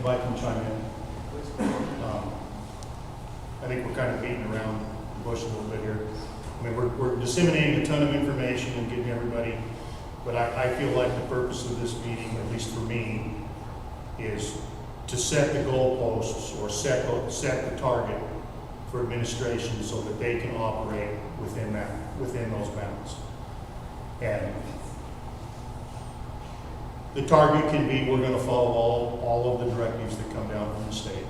if I can chime in. I think we're kind of beating around the bush a little bit here. I mean, we're disseminating a ton of information and getting everybody, but I feel like the purpose of this meeting, at least for me, is to set the goalposts or set the target for administration so that they can operate within those bounds. And the target can be, we're going to follow all of the directives that come down from the state,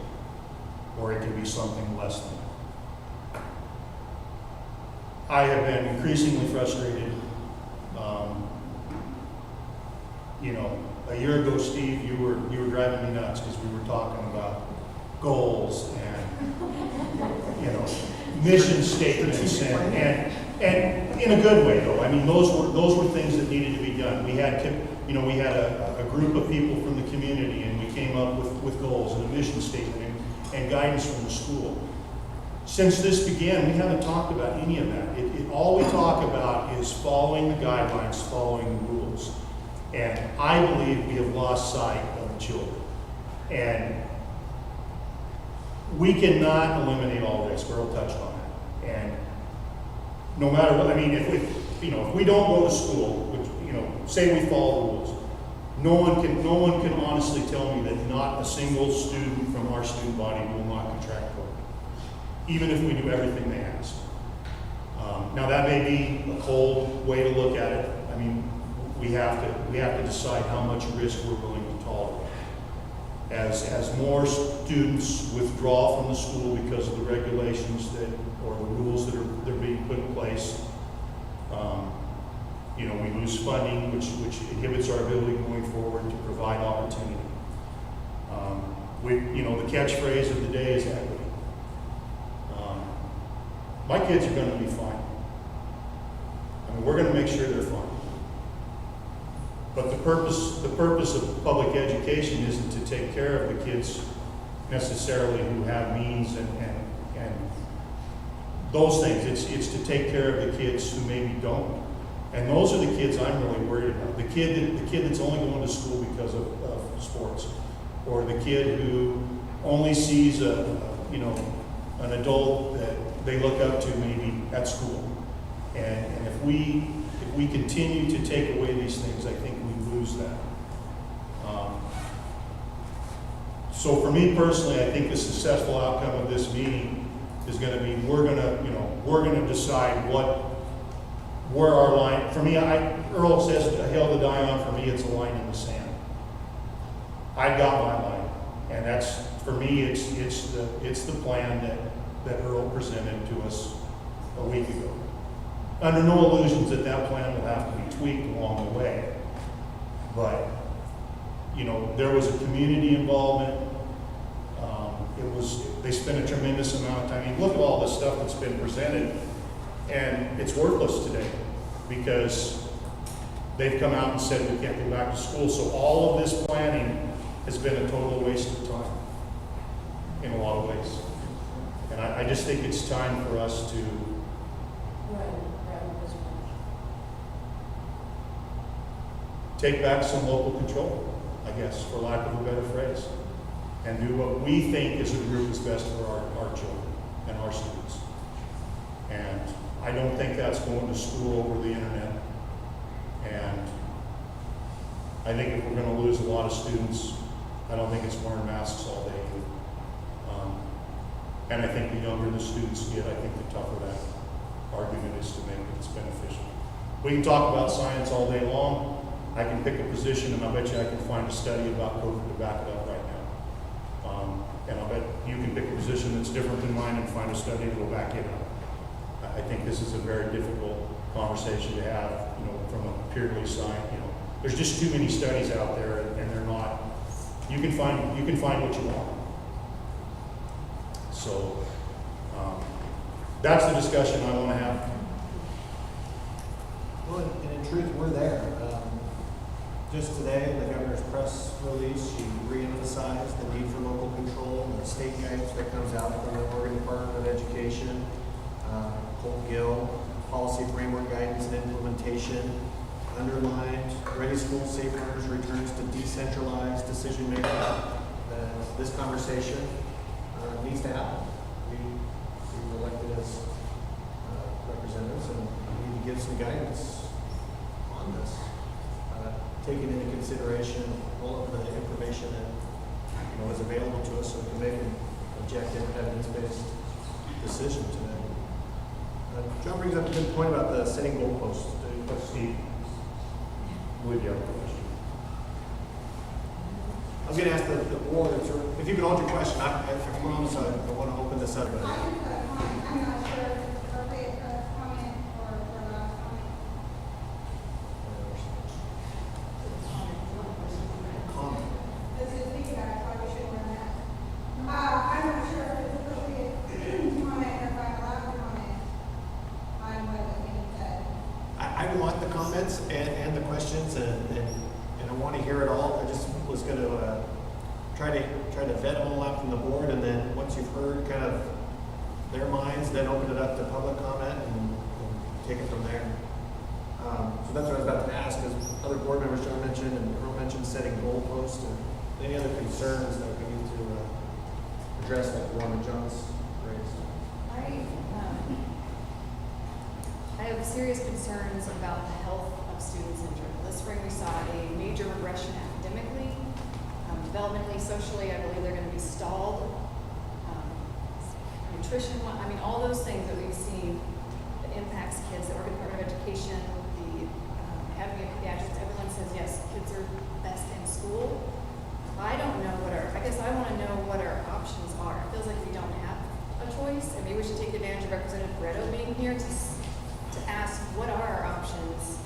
or it can be something less than that. I have been increasingly frustrated. A year ago, Steve, you were driving me nuts because we were talking about goals and mission statements and in a good way though. I mean, those were things that needed to be done. We had a group of people from the community, and we came up with goals and a mission statement and guidance from the school. Since this began, we haven't talked about any of that. All we talk about is following the guidelines, following the rules. And I believe we have lost sight of the children. And we cannot eliminate all risk. Earl touched on that. And no matter what, I mean, if we don't go to school, which, say we follow the rules, no one can honestly tell me that not a single student from our student body will not contract COVID, even if we do everything they ask. Now that may be a cold way to look at it. I mean, we have to decide how much risk we're willing to tolerate. As more students withdraw from the school because of the regulations or the rules that are being put in place, we lose funding, which inhibits our ability going forward to provide opportunity. The catchphrase of the day is equity. My kids are going to be fine. I mean, we're going to make sure they're fine. But the purpose of public education isn't to take care of the kids necessarily who have means and those things. It's to take care of the kids who maybe don't. And those are the kids I'm really worried about. The kid that's only going to school because of sports, or the kid who only sees an adult that they look up to maybe at school. And if we continue to take away these things, I think we lose that. So for me personally, I think the successful outcome of this meeting is going to be we're going to decide where our line. For me, Earl says a hill to die on. For me, it's a line in the sand. I got my line, and that's for me. It's the plan that Earl presented to us a week ago. Under no illusions that plan will have to be tweaked along the way. But, there was a community involvement. They spent a tremendous amount of time. I mean, look at all this stuff that's been presented, and it's worthless today because they've come out and said we can't go back to school. So all of this planning has been a total waste of time in a lot of ways. And I just think it's time for us to take back some local control, I guess, for lack of a better phrase, and do what we think as a group is best for our children and our students. And I don't think that's going to school over the internet. And I think if we're going to lose a lot of students, I don't think it's wearing masks all day. And I think the younger the students get, I think the tougher that argument is to make that it's beneficial. We can talk about science all day long. I can pick a position, and I bet you I can find a study about COVID to back it up right now. And I'll bet you can pick a position that's different than mine and find a study that will back it up. I think this is a very difficult conversation to have, from a purely science. There's just too many studies out there, and they're not. You can find what you want. So that's the discussion I want to have. Well, and in truth, we're there. Just today, in the governor's press release, she re-emphasized the need for local control and the state guidance that comes out from the Oregon Department of Education, Holt Gill, policy framework guidance and implementation, underlined, ready school, safe learners returns to decentralized decision making. conversation needs to happen. We were elected as representatives, and we need to give some guidance on this, taking into consideration all of the information that is available to us, so we can make an objective, evidence-based decision today. John brings up a good point about the setting goalposts. Steve, would you have a question? I was going to ask the board, if you could hold your question, I promise I want to open this up. I just have a comment. I'm not sure if it's appropriate for a comment or not a comment. Comment. This is thinking about it, probably should run that. I'm not sure if it's appropriate to comment or if I'm allowed to comment on what was being said. I want the comments and the questions, and I want to hear it all. I just was going to try to vet them all out from the board, and then once you've heard kind of their minds, then open it up to public comment and take it from there. So that's what I was about to ask, because other board members, John mentioned and Earl mentioned setting goalposts, and any other concerns that we need to address, like the one that John's raised. I have serious concerns about the health of students in general. This spring we saw a major regression academically, developmentally, socially. I believe they're going to be stalled. Nutrition, I mean, all those things that we've seen that impacts kids. The Oregon Department of Education, the Academy of Pediatrics, everyone says yes, kids are best in school. I don't know I guess I want to know what our options are. It feels like we don't have a choice, and maybe we should take advantage of Representative Barreto being here to ask what are our options.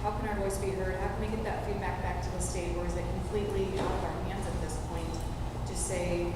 How can our voice be heard? How can we get that feedback back to the state, or is it completely out of our hands at this point to say